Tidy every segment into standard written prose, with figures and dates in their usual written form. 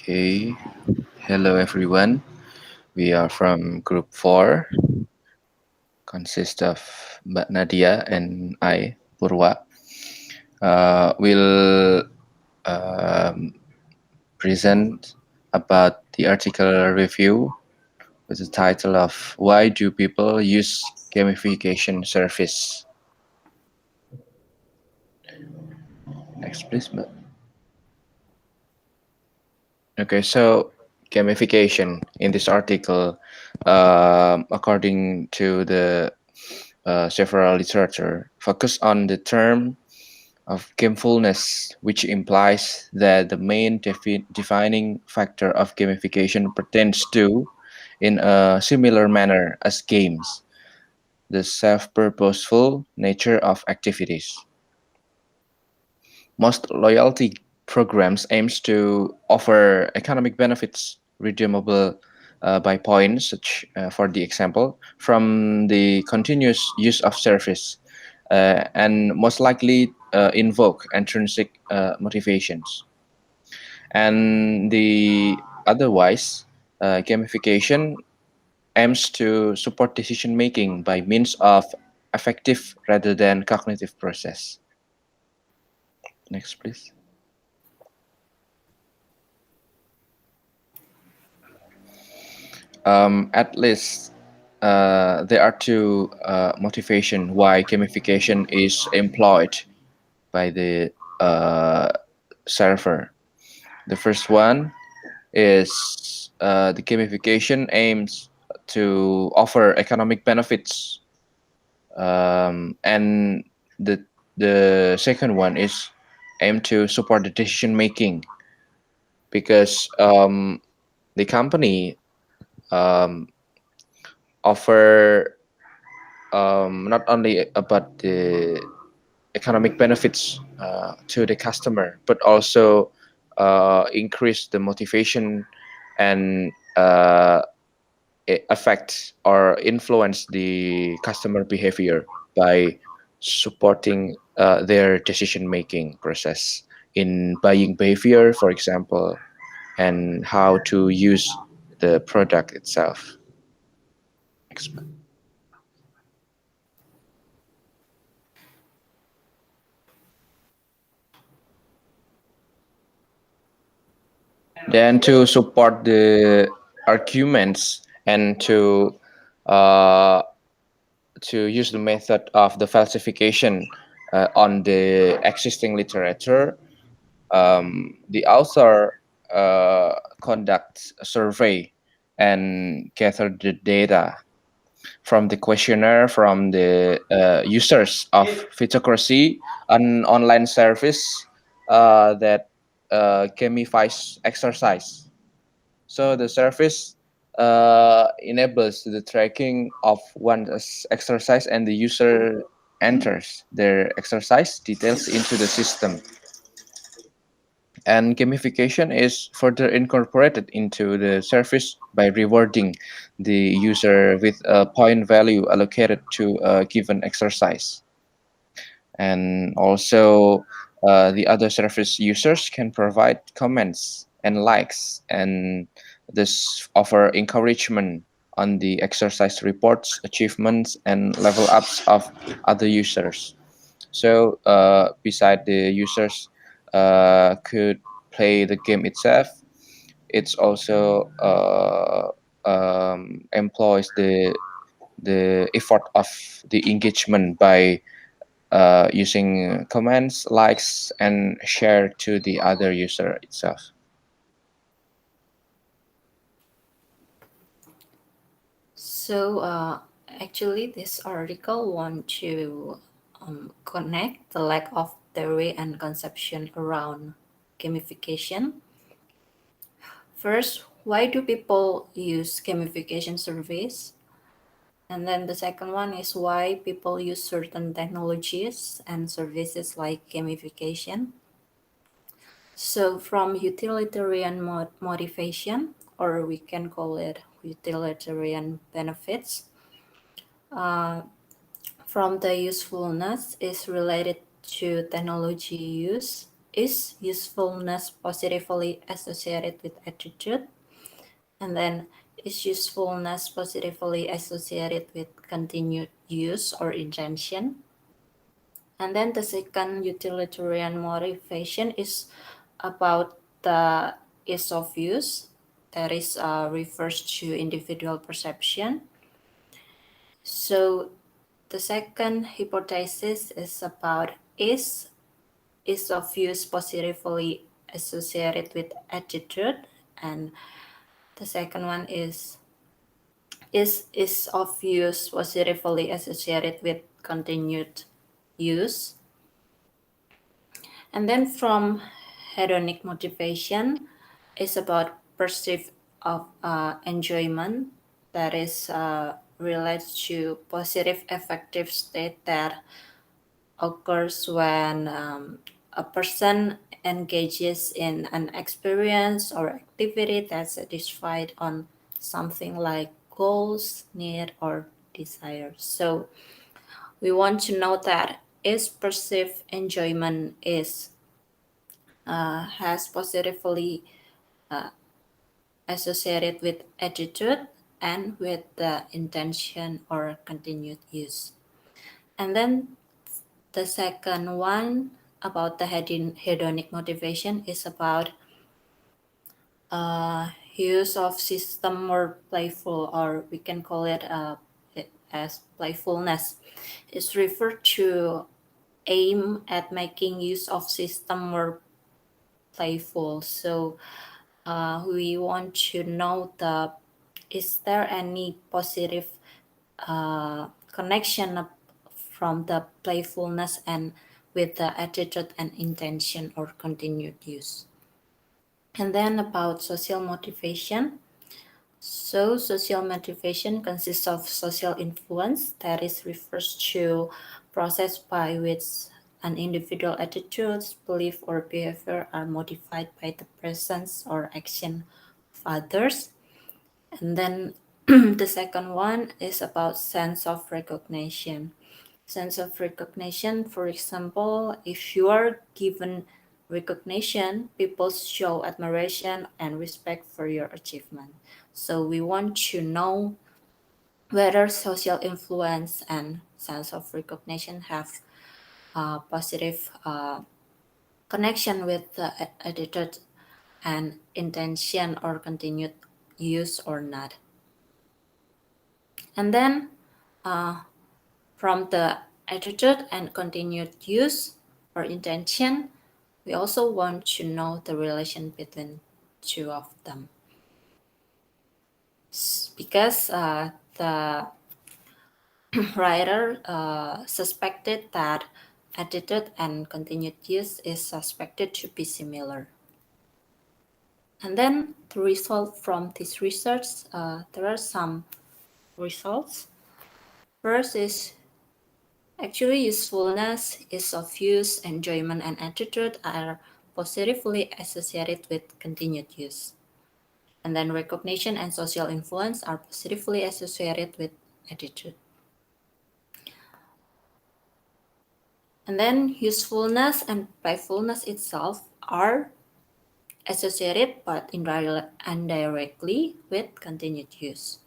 Okay, hello everyone. We are from group 4, consist of Mbak Nadia and I, Purwa. We'll um, present about the article review with the title of Why Do People Use Gamification Service? Next, please, Mbak. Okay, so gamification in this article, according to the several literature, focus on the term of gamefulness, which implies that the main defining factor of gamification pertains to, in a similar manner as games, the self-purposeful nature of activities. Most loyalty programs aims to offer economic benefits redeemable by points, such for the example, from the continuous use of service, and most likely invoke intrinsic motivations. And the otherwise, gamification aims to support decision making by means of affective rather than cognitive process. Next, please. At least there are two motivation why gamification is employed by the uh, server. The first one is the gamification aims to offer economic benefits, and the second one is aim to support the decision making, because the company um, offer not only about the economic benefits to the customer, but also increase the motivation and affect or influence the customer behavior by supporting their decision making process in buying behavior, for example, and how to use the product itself. Then to support the arguments and uh, to use the method of the falsification on the existing literature, the author conducts a survey and gather the data from the questionnaire from the users of Fitocracy, an online service that gamifies exercise. So the service enables the tracking of one's exercise, and the user enters their exercise details into the system. And gamification is further incorporated into the service by rewarding the user with a point value allocated to a given exercise. And also, the other service users can provide comments and likes, and this offer encouragement on the exercise reports, achievements, and level ups of other users. So, beside the users could play the game itself, it's also employs the effort of the engagement by using comments, likes, and share to the other user itself. So, actually, this article want to connect the lack of theory and conception around gamification. First, why do people use gamification surveys? And then the second one is why people use certain technologies and services like gamification. So, from utilitarian motivation, or we can call it utilitarian benefits. from the usefulness is related to technology use. Is usefulness positively associated with attitude? And then is usefulness positively associated with continued use or intention? And then the second utilitarian motivation is about the ease of use, that is refers to individual perception. So the second hypothesis is about is of use positively associated with attitude, and the second one is of use positively associated with continued use. And then from hedonic motivation is about pursuit of enjoyment, that is relates to positive affective state that occurs when a person engages in an experience or activity that's satisfied on something like goals, need, or desires. So we want to know that is perceived enjoyment is has positively uh, associated with attitude and with the intention or continued use. And then the second one about the hedonic motivation is about use of system or playful, or we can call it as playfulness. It's referred to aim at making use of system or playful. So we want to know the is there any positive connection from the playfulness and with the attitude and intention or continued use. And then about social motivation. So social motivation consists of social influence, that is refers to process by which an individual attitudes, belief or behavior are modified by the presence or action of others. And then the second one is about sense of recognition. Sense of recognition, for example, if you are given recognition, people show admiration and respect for your achievement. So we want to know whether social influence and sense of recognition have a positive connection with the attitude and intention or continued use or not. And then from the attitude and continued use or intention, we also want to know the relation between two of them. Because the writer suspected that attitude and continued use is suspected to be similar. And then the result from this research, there are some results. First is actually usefulness, ease of use, enjoyment, and attitude are positively associated with continued use. And then recognition and social influence are positively associated with attitude. And then usefulness and playfulness itself are associated but indirectly with continued use.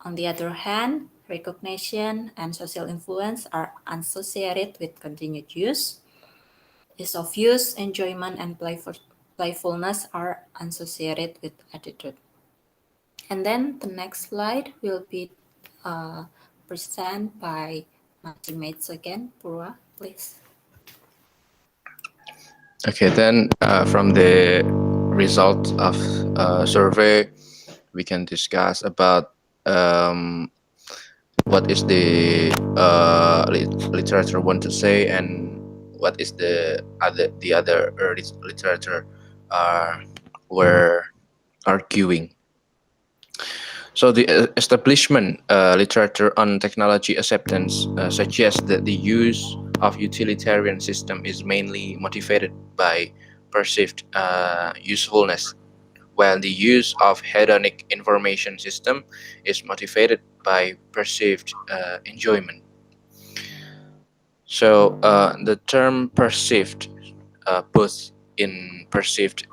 On the other hand, recognition and social influence are unassociated with continued use. Ease of use, enjoyment, and playfulness are associated with attitude. And then the next slide will be presented by my teammates again. Purwa, please. Okay, then from the result of survey, we can discuss about um, what is the literature want to say and what is the other literature uh, were arguing. So the establishment literature on technology acceptance suggests that the use of utilitarian system is mainly motivated by perceived usefulness, while the use of hedonic information system is motivated by perceived enjoyment. So the term perceived, both in perceived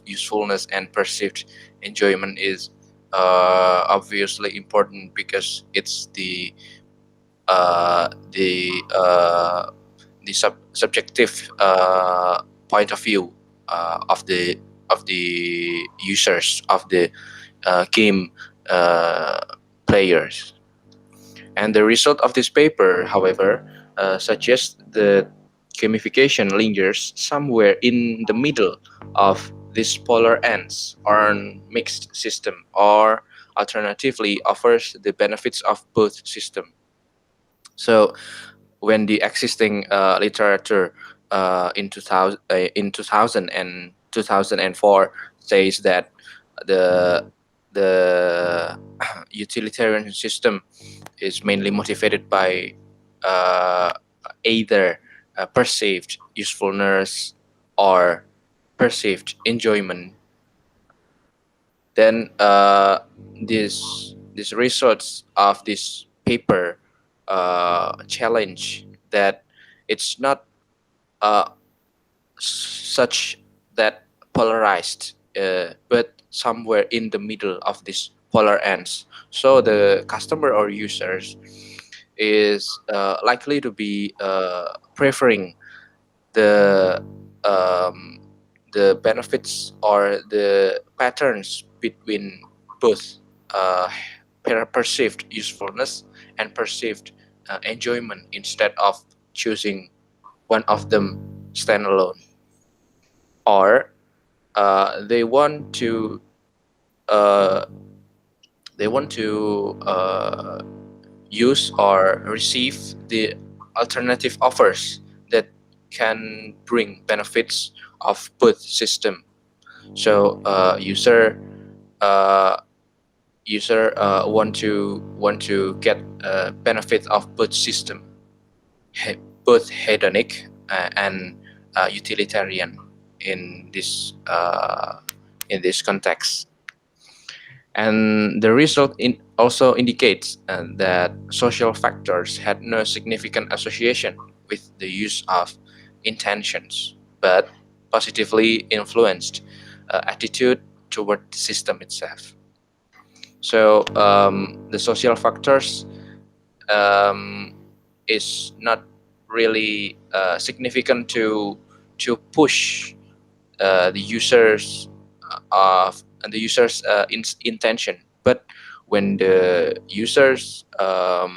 usefulness and perceived enjoyment, is obviously important because it's uh, the uh, subjective point of view of the users of the game uh, players. And the result of this paper, however, suggests that gamification lingers somewhere in the middle of these polar ends, or mixed system, or alternatively offers the benefits of both systems. So when the existing literature in 2000 and 2004 says that the utilitarian system is mainly motivated by uh, either perceived usefulness or perceived enjoyment, then this research of this paper challenge that it's not uh, such that polarized, but somewhere in the middle of these polar ends. So the customer or users is likely to be preferring the um, the benefits or the patterns between both uh, perceived usefulness and perceived enjoyment, instead of choosing one of them standalone, or they want to uh, use or receive the alternative offers that can bring benefits of both system. So uh, user want to get benefit of both system, both hedonic and utilitarian in this context. And the result also indicates that social factors had no significant association with the use of intentions, but positively influenced attitude toward the system itself. So the social factors um, is not really significant to push the users of the users intention, but when the users uh,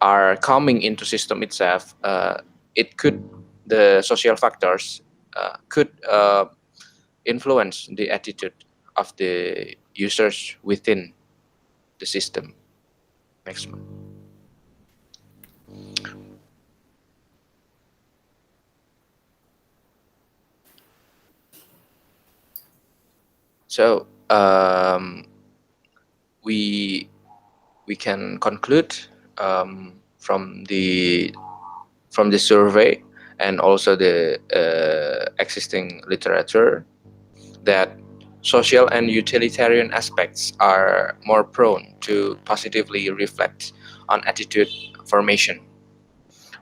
are coming into system itself, it could the social factors could influence the attitude of the users within the system. Next one. So we we can conclude from the survey and also the existing literature that social and utilitarian aspects are more prone to positively reflect on attitude formation,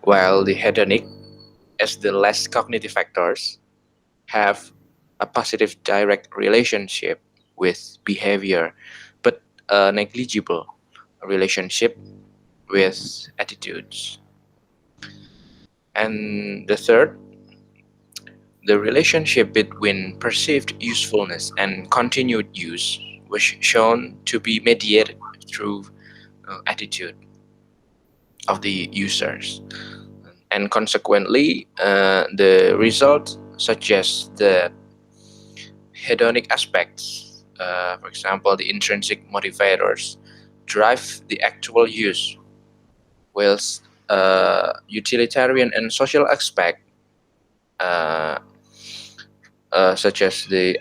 while the hedonic, as the less cognitive factors, have a positive direct relationship with behavior, but a negligible relationship with attitudes. And the third, the relationship between perceived usefulness and continued use was shown to be mediated through attitude of the users. And consequently, the result suggests that hedonic aspects, for example, the intrinsic motivators, drive the actual use, whilst utilitarian and social aspect, uh, such as the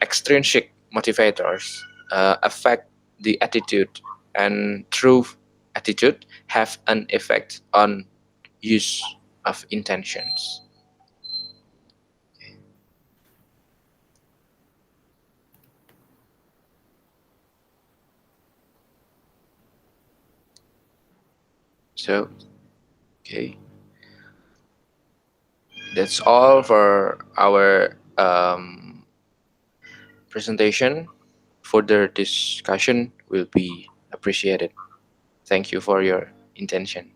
extrinsic motivators, affect the attitude, and through attitude have an effect on use of intentions. So Okay, that's all for our presentation. Further discussion will be appreciated. Thank you for your attention.